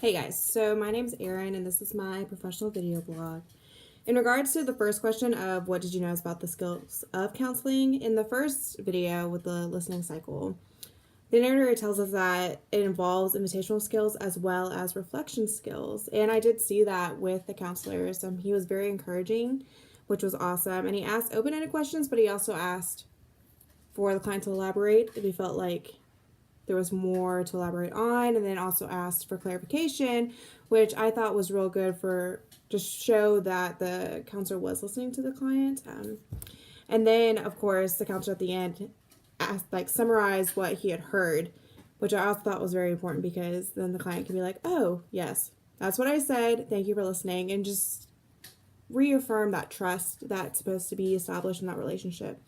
Hey guys, so my name's Erin and this is my professional video blog. In regards to the first question of what did you know about the skills of counseling, in the first video with the listening cycle, the narrator tells us that it involves invitational skills as well as reflection skills. And I did see that with the counselors. He was very encouraging, which was awesome. And he asked open-ended questions, but he also asked for the client to elaborate if he felt like there was more to elaborate on, and then also asked for clarification, which I thought was real good for just show that the counselor was listening to the client. And then, of course, the counselor at the end asked, summarize what he had heard, which I also thought was very important because then the client can be like, oh, yes, that's what I said. Thank you for listening. And just reaffirm that trust that's supposed to be established in that relationship.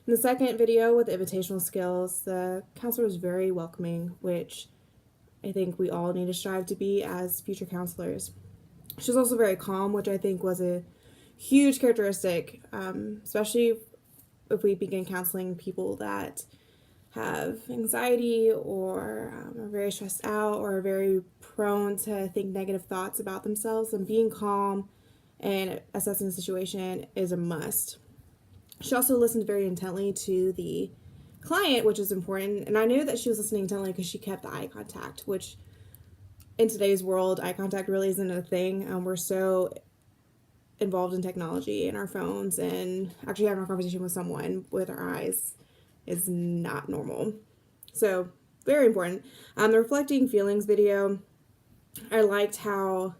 In the second video with the invitational skills, the counselor was very welcoming, which I think we all need to strive to be as future counselors. She was also very calm, which I think was a huge characteristic, especially if we begin counseling people that have anxiety or are very stressed out or are very prone to think negative thoughts about themselves. And being calm and assessing the situation is a must. She also listened very intently to the client, which is important. And I knew that she was listening intently because she kept the eye contact, which in today's world, eye contact really isn't a thing. We're so involved in technology and our phones, and actually having a conversation with someone with our eyes is not normal. So very important. The reflecting feelings video, I liked how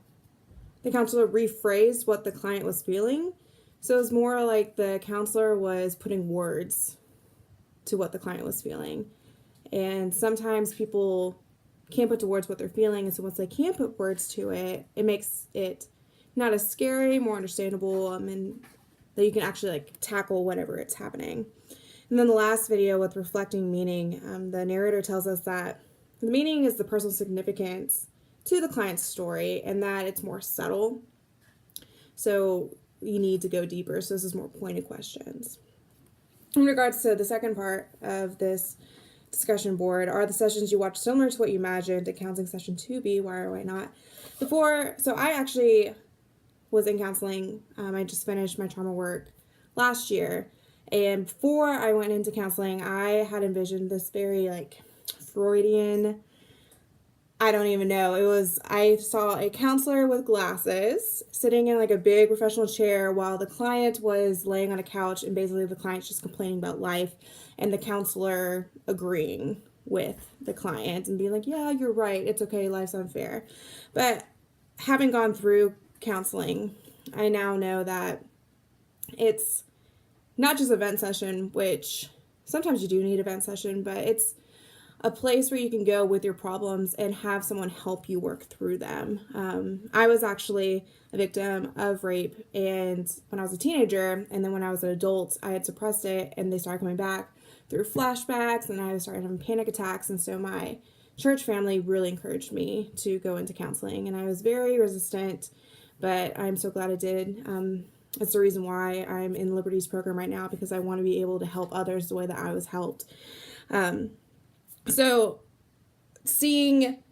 the counselor rephrased what the client was feeling. So it was more like the counselor was putting words to what the client was feeling. And sometimes people can't put to words what they're feeling. And so once they can put words to it, it makes it not as scary, more understandable, and that you can actually tackle whatever it's happening. And then the last video with reflecting meaning, the narrator tells us that the meaning is the personal significance to the client's story and that it's more subtle. So you need to go deeper. So this is more pointed questions. In regards to the second part of this discussion board, are the sessions you watch similar to what you imagined a counseling session to be? Why or why not? So I actually was in counseling. I just finished my trauma work last year. And before I went into counseling, I had envisioned this very Freudian, I don't even know. I saw a counselor with glasses sitting in a big professional chair while the client was laying on a couch, and basically the client's just complaining about life and the counselor agreeing with the client and being like, yeah, you're right. It's okay. Life's unfair. But having gone through counseling, I now know that it's not just a vent session, which sometimes you do need a vent session, but it's a place where you can go with your problems and have someone help you work through them. I was actually a victim of rape, and when I was a teenager, and then when I was an adult, I had suppressed it, and they started coming back through flashbacks, and I started having panic attacks, and so my church family really encouraged me to go into counseling, and I was very resistant, but I'm so glad I did. It's the reason why I'm in Liberty's program right now, because I want to be able to help others the way that I was helped. So seeing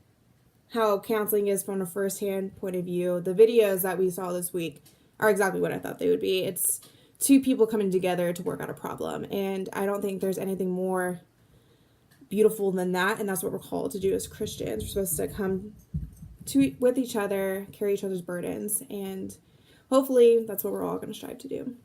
how counseling is from a first-hand point of view, the videos that we saw this week are exactly what I thought they would be. It's two people coming together to work out a problem, and I don't think there's anything more beautiful than that, and that's what we're called to do as Christians. We're supposed to come with each other, carry each other's burdens, and hopefully that's what we're all going to strive to do.